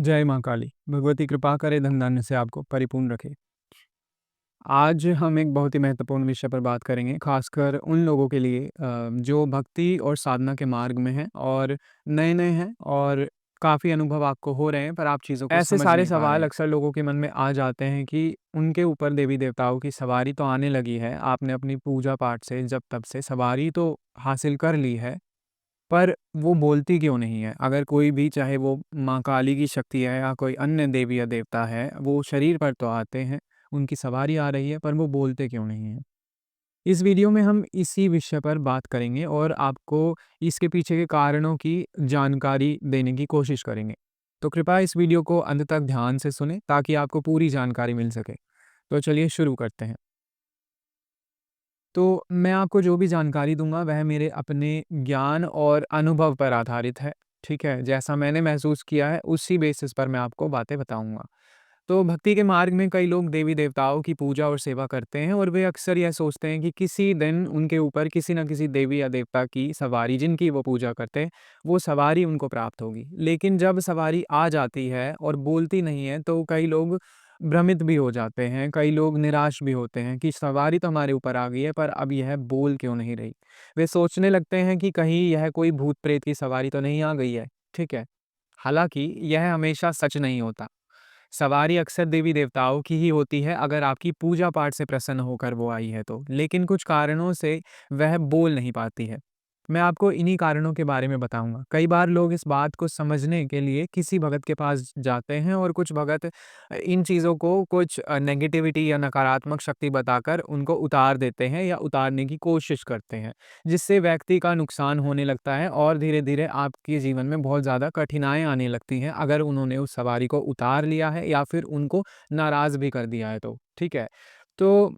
जय माँ काली, भगवती कृपा करे धन धान्य से आपको परिपूर्ण रखे। आज हम एक बहुत ही महत्वपूर्ण विषय पर बात करेंगे, खासकर उन लोगों के लिए जो भक्ति और साधना के मार्ग में हैं और नए-नए हैं और काफ़ी अनुभव आपको हो रहे हैं, पर आप चीज़ों को ऐसे समझ सारे नहीं पा रहे सवाल हैं। अक्सर लोगों के मन में आ जाते हैं कि उनके ऊपर देवी-देवताओं की सवारी तो आने लगी है, आपने अपनी पूजा-पाठ से, जप-तप से सवारी तो हासिल कर ली है, पर वो बोलती क्यों नहीं है? अगर कोई भी चाहे वो माँ काली की शक्ति है या कोई अन्य देवी या देवता है, वो शरीर पर तो आते हैं, उनकी सवारी आ रही है पर वो बोलते क्यों नहीं हैं? इस वीडियो में हम इसी विषय पर बात करेंगे और आपको इसके पीछे के कारणों की जानकारी देने की कोशिश करेंगे। तो कृपया इस वीडियो को अंत तक ध्यान से सुनें ताकि आपको पूरी जानकारी मिल सके। तो चलिए शुरू करते हैं। तो मैं आपको जो भी जानकारी दूँगा वह मेरे अपने ज्ञान और अनुभव पर आधारित है, ठीक है? जैसा मैंने महसूस किया है उसी बेसिस पर मैं आपको बातें बताऊँगा। तो भक्ति के मार्ग में कई लोग देवी-देवताओं की पूजा और सेवा करते हैं और वे अक्सर यह सोचते हैं कि किसी दिन उनके ऊपर किसी न किसी देवी या देवता की सवारी जिनकी वो पूजा करते हैं, वो सवारी उनको प्राप्त होगी। लेकिन जब सवारी आ जाती है और बोलती नहीं है तो कई लोग भ्रमित भी हो जाते हैं, कई लोग निराश भी होते हैं कि सवारी तो हमारे ऊपर आ गई है पर अब यह बोल क्यों नहीं रही? वे सोचने लगते हैं कि कहीं यह कोई भूत-प्रेत की सवारी तो नहीं आ गई है, ठीक है? हालाँकि यह हमेशा सच नहीं होता। सवारी अक्सर देवी-देवताओं की ही होती है अगर आपकी पूजा-पाठ से प्रसन्न होकर वो आई है तो, लेकिन कुछ कारणों से वह बोल नहीं पाती है। मैं आपको इन्हीं कारणों के बारे में बताऊँगा। कई बार लोग इस बात को समझने के लिए किसी भगत के पास जाते हैं और कुछ भगत इन चीज़ों को कुछ नेगेटिविटी या नकारात्मक शक्ति बताकर उनको उतार देते हैं या उतारने की कोशिश करते हैं, जिससे व्यक्ति का नुकसान होने लगता है और धीरे-धीरे आपके जीवन में बहुत ज़्यादा कठिनाइयाँ आने लगती हैं, अगर उन्होंने उस सवारी को उतार लिया है या फिर उनको नाराज़ भी कर दिया है तो, ठीक है? तो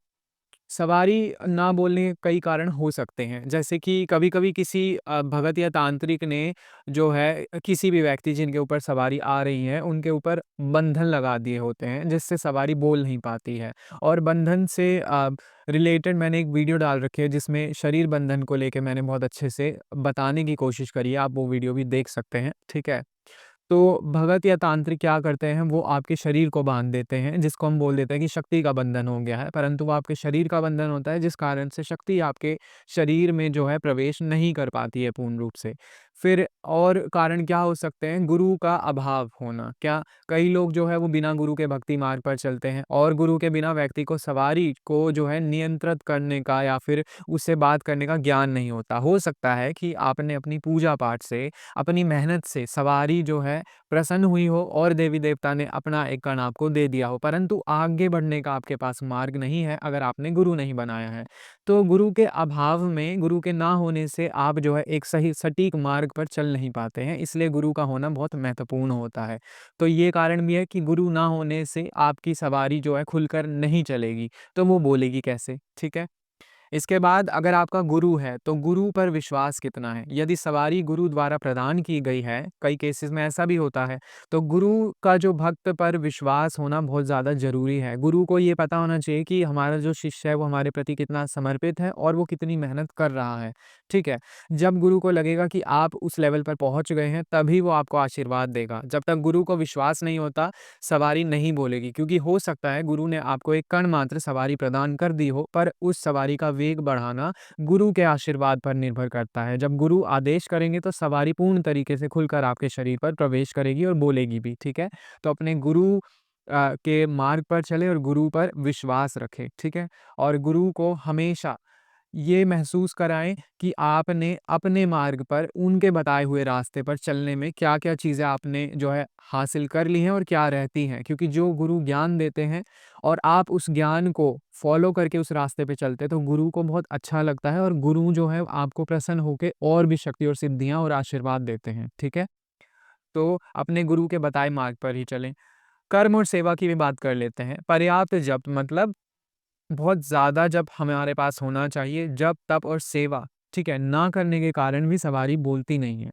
सवारी ना बोलने के कई कारण हो सकते हैं, जैसे कि कभी-कभी किसी भगत या तांत्रिक ने जो है किसी भी व्यक्ति जिनके ऊपर सवारी आ रही है, उनके ऊपर बंधन लगा दिए होते हैं, जिससे सवारी बोल नहीं पाती है। और बंधन से रिलेटेड मैंने एक वीडियो डाल रखी है, जिसमें शरीर बंधन को लेके मैंने बहुत अच्छे से बताने की कोशिश करी है, आप वो वीडियो भी देख सकते हैं, ठीक है? तो भगत या तांत्रिक क्या करते हैं, वो आपके शरीर को बाँध देते हैं, जिसको हम बोल देते हैं कि शक्ति का बंधन हो गया है, परंतु वो आपके शरीर का बंधन होता है, जिस कारण से शक्ति आपके शरीर में जो है प्रवेश नहीं कर पाती है पूर्ण रूप से। फिर और कारण क्या हो सकते हैं, गुरु का अभाव होना। क्या कई लोग जो है वो बिना गुरु के भक्ति मार्ग पर चलते हैं और गुरु के बिना व्यक्ति को सवारी को जो है नियंत्रित करने का या फिर उससे बात करने का ज्ञान नहीं होता। हो सकता है कि आपने अपनी पूजा-पाठ से, अपनी मेहनत से सवारी जो है प्रसन्न हुई हो और देवी-देवता ने अपना एक कण आपको दे दिया हो, परंतु आगे बढ़ने का आपके पास मार्ग नहीं है अगर आपने गुरु नहीं बनाया है। तो गुरु के अभाव में, गुरु के ना होने से आप जो है एक सही सटीक मार्ग पर चल नहीं पाते हैं, इसलिए गुरु का होना बहुत महत्वपूर्ण होता है। तो ये कारण भी है कि गुरु ना होने से आपकी सवारी जो है खुलकर नहीं चलेगी, तो वो बोलेगी कैसे? ठीक है? इसके बाद अगर आपका गुरु है, तो गुरु पर विश्वास कितना है? यदि सवारी गुरु द्वारा प्रदान की गई है, कई केसेज़ में ऐसा भी होता है, तो गुरु का जो भक्त पर विश्वास होना बहुत ज़्यादा ज़रूरी है। गुरु को ये पता होना चाहिए कि हमारा जो शिष्य है, वो हमारे प्रति कितना समर्पित है और वो कितनी मेहनत कर रहा है, ठीक है? जब गुरु को लगेगा कि आप उस लेवल पर पहुँच गए हैं, तभी वो आपको आशीर्वाद देगा। जब तक गुरु को विश्वास नहीं होता, सवारी नहीं बोलेगी क्योंकि हो सकता है गुरु ने आपको एक कण मात्र सवारी प्रदान कर दी हो, पर उस सवारी का वेग बढ़ाना गुरु के आशीर्वाद पर निर्भर करता है। जब गुरु आदेश करेंगे तो सवारी पूर्ण तरीके से खुलकर आपके शरीर पर प्रवेश करेगी और बोलेगी भी, ठीक है? तो अपने गुरु के मार्ग पर चलें और गुरु पर विश्वास रखें, ठीक है? और गुरु को हमेशा ये महसूस कराएँ कि आपने अपने मार्ग पर उनके बताए हुए रास्ते पर चलने में क्या-क्या चीज़ें आपने जो है हासिल कर ली हैं और क्या रहती हैं। क्योंकि जो गुरु ज्ञान देते हैं और आप उस ज्ञान को फ़ॉलो करके उस रास्ते पे चलते हैं, तो गुरु को बहुत अच्छा लगता है और गुरु जो है आपको प्रसन्न होके और भी शक्ति और सिद्धियाँ और आशीर्वाद देते हैं। ठीक है? तो अपने गुरु के बताए मार्ग पर ही चलें। कर्म और सेवा की भी बात कर लेते हैं। पर्याप्त जप मतलब बहुत ज़्यादा जप हमारे पास होना चाहिए, जप, तप और सेवा, ठीक है? ना करने के कारण भी सवारी बोलती नहीं है।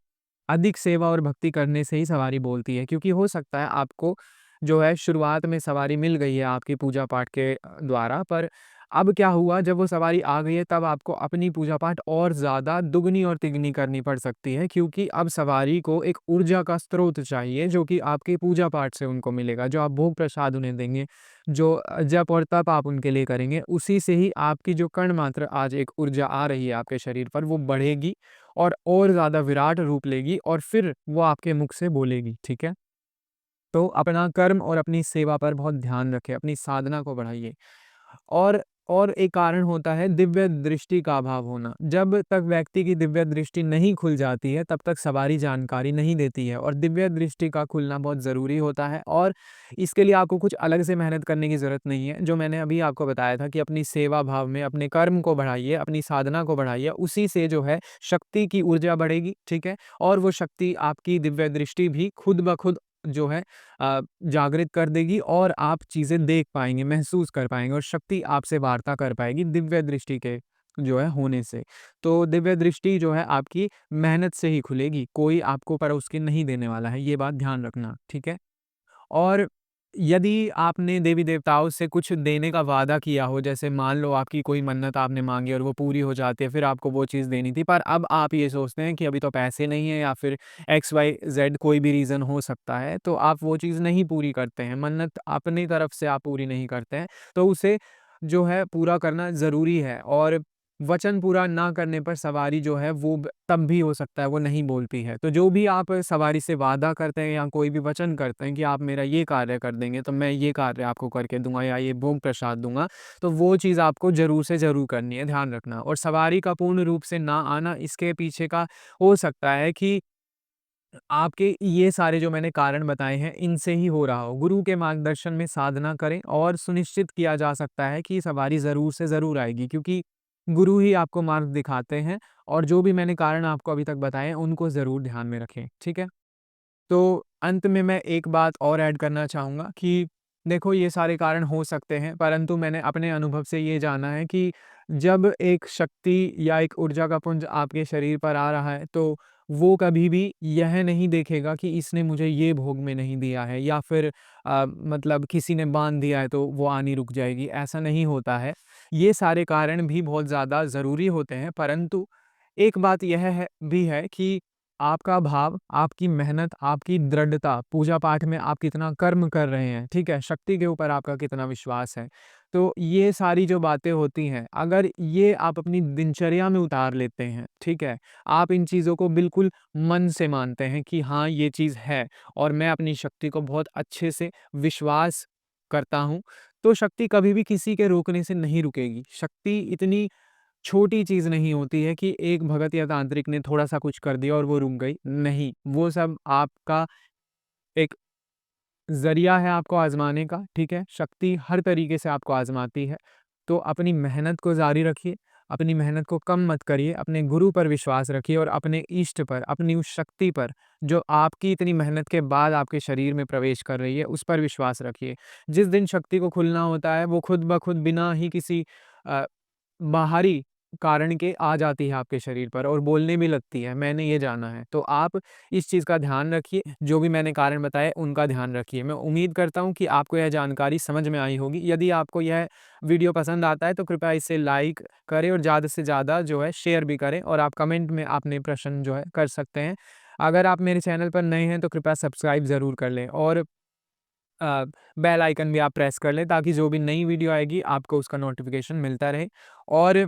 अधिक सेवा और भक्ति करने से ही सवारी बोलती है क्योंकि हो सकता है आपको जो है शुरुआत में सवारी मिल गई है आपकी पूजा पाठ के द्वारा, पर अब क्या हुआ, जब वो सवारी आ गई है तब आपको अपनी पूजा पाठ और ज़्यादा दुगनी और तिगनी करनी पड़ सकती है, क्योंकि अब सवारी को एक ऊर्जा का स्रोत चाहिए जो कि आपके पूजा पाठ से उनको मिलेगा। जो आप भोग प्रसाद उन्हें देंगे, जो जप और तप आप उनके लिए करेंगे, उसी से ही आपकी जो कण मात्र आज एक ऊर्जा आ रही है आपके शरीर पर, वो बढ़ेगी और ज़्यादा विराट रूप लेगी और फिर वो आपके मुख से बोलेगी, ठीक है? तो अपना कर्म और अपनी सेवा पर बहुत ध्यान रखें, अपनी साधना को बढ़ाइए। और और एक कारण होता है दिव्य दृष्टि का अभाव होना। जब तक व्यक्ति की दिव्य दृष्टि नहीं खुल जाती है, तब तक सवारी जानकारी नहीं देती है, और दिव्य दृष्टि का खुलना बहुत ज़रूरी होता है, और इसके लिए आपको कुछ अलग से मेहनत करने की ज़रूरत नहीं है। जो मैंने अभी आपको बताया था कि अपनी सेवा भाव में अपने कर्म को बढ़ाइए, अपनी साधना को बढ़ाइए, उसी से जो है शक्ति की ऊर्जा बढ़ेगी, ठीक है? और वो शक्ति आपकी दिव्य दृष्टि भी खुद ब खुद जो है जागृत कर देगी, और आप चीज़ें देख पाएँगे, महसूस कर पाएँगे, और शक्ति आपसे वार्ता कर पाएगी दिव्य दृष्टि के जो है होने से। तो दिव्य दृष्टि जो है आपकी मेहनत से ही खुलेगी, कोई आपको परोस के नहीं देने वाला है, ये बात ध्यान रखना, ठीक है? और यदि आपने देवी-देवताओं से कुछ देने का वादा किया हो, जैसे मान लो आपकी कोई मन्नत आपने माँगी और वो पूरी हो जाती है, फिर आपको वो चीज़ देनी थी, पर अब आप ये सोचते हैं कि अभी तो पैसे नहीं है, या फिर एक्स, वाई, ज़ेड कोई भी रीज़न हो सकता है, तो आप वो चीज़ नहीं पूरी करते हैं, मन्नत अपनी तरफ से आप पूरी नहीं करते हैं, तो उसे जो है पूरा करना ज़रूरी है। और वचन पूरा ना करने पर सवारी जो है वो तब भी हो सकता है वो नहीं बोलती है। तो जो भी आप सवारी से वादा करते हैं या कोई भी वचन करते हैं कि आप मेरा ये कार्य कर देंगे, तो मैं ये कार्य आपको करके दूँगा या ये भोग प्रसाद दूँगा, तो वो चीज़ आपको ज़रूर से ज़रूर करनी है, ध्यान रखना। और सवारी का पूर्ण रूप से ना आना, इसके पीछे का हो सकता है कि आपके ये सारे जो मैंने कारण बताए हैं, इनसे ही हो रहा हो। गुरु के मार्गदर्शन में साधना करें, और सुनिश्चित किया जा सकता है कि सवारी ज़रूर से ज़रूर आएगी, क्योंकि गुरु ही आपको मार्ग दिखाते हैं, और जो भी मैंने कारण आपको अभी तक बताए हैं, उनको ज़रूर ध्यान में रखें, ठीक है? तो अंत में मैं एक बात और ऐड करना चाहूँगा कि देखो, ये सारे कारण हो सकते हैं, परंतु मैंने अपने अनुभव से ये जाना है कि जब एक शक्ति या एक ऊर्जा का पुंज आपके शरीर पर आ रहा है, तो वो कभी भी यह नहीं देखेगा कि इसने मुझे ये भोग में नहीं दिया है, या फिर मतलब किसी ने बाँध दिया है तो वो आनी रुक जाएगी, ऐसा नहीं होता है। ये सारे कारण भी बहुत ज़्यादा ज़रूरी होते हैं, परंतु एक बात यह है भी है कि आपका भाव, आपकी मेहनत, आपकी दृढ़ता, पूजा-पाठ में आप कितना कर्म कर रहे हैं, ठीक है? शक्ति के ऊपर आपका कितना विश्वास है। तो ये सारी जो बातें होती हैं, अगर ये आप अपनी दिनचर्या में उतार लेते हैं, ठीक है? आप इन चीज़ों को बिल्कुल मन से मानते हैं कि हाँ, ये चीज़ है, और मैं अपनी शक्ति को बहुत अच्छे से विश्वास करता हूँ, तो शक्ति कभी भी किसी के रोकने से नहीं रुकेगी। शक्ति इतनी छोटी चीज़ नहीं होती है कि एक भगत या तांत्रिक ने थोड़ा-सा कुछ कर दिया और वो रुक गई। नहीं, वो सब आपका एक ज़रिया है आपको आज़माने का, ठीक है? शक्ति हर तरीके से आपको आज़माती है। तो अपनी मेहनत को जारी रखिए, अपनी मेहनत को कम मत करिए, अपने गुरु पर विश्वास रखिए, और अपने इष्ट पर, अपनी उस शक्ति पर, जो आपकी इतनी मेहनत के बाद आपके शरीर में प्रवेश कर रही है, उस पर विश्वास रखिए। जिस दिन शक्ति को खुलना होता है, वो खुद ब खुद बिना ही किसी अ, बाहरी कारण के आ जाती है आपके शरीर पर, और बोलने भी लगती है, मैंने ये जाना है। तो आप इस चीज़ का ध्यान रखिए, जो भी मैंने कारण बताए उनका ध्यान रखिए। मैं उम्मीद करता हूँ कि आपको यह जानकारी समझ में आई होगी। यदि आपको यह वीडियो पसंद आता है तो कृपया इसे लाइक करें, और ज़्यादा से ज़्यादा जो है शेयर भी करें, और आप कमेंट में अपने प्रश्न जो है कर सकते हैं। अगर आप मेरे चैनल पर नए हैं तो कृपया सब्सक्राइब ज़रूर कर लें, और अ, बेल आइकन भी आप प्रेस कर लें, ताकि जो भी नई वीडियो आएगी आपको उसका नोटिफ़िकेशन मिलता रहे। और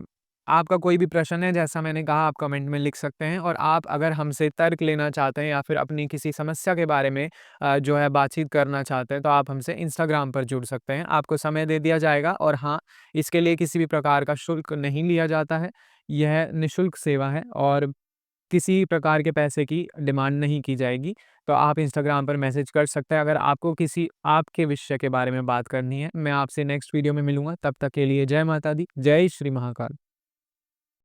आपका कोई भी प्रश्न है, जैसा मैंने कहा, आप कमेंट में लिख सकते हैं, और आप अगर हमसे तर्क लेना चाहते हैं या फिर अपनी किसी समस्या के बारे में जो है बातचीत करना चाहते हैं, तो आप हमसे इंस्टाग्राम पर जुड़ सकते हैं। आपको समय दे दिया जाएगा, और हाँ, इसके लिए किसी भी प्रकार का शुल्क नहीं लिया जाता है। यह निःशुल्क सेवा है, और किसी प्रकार के पैसे की डिमांड नहीं की जाएगी। तो आप इंस्टाग्राम पर मैसेज कर सकते हैं अगर आपको किसी आपके विषय के बारे में बात करनी है। मैं आपसे नेक्स्ट वीडियो में मिलूँगा, तब तक के लिए जय माता दी, जय श्री महाकाल।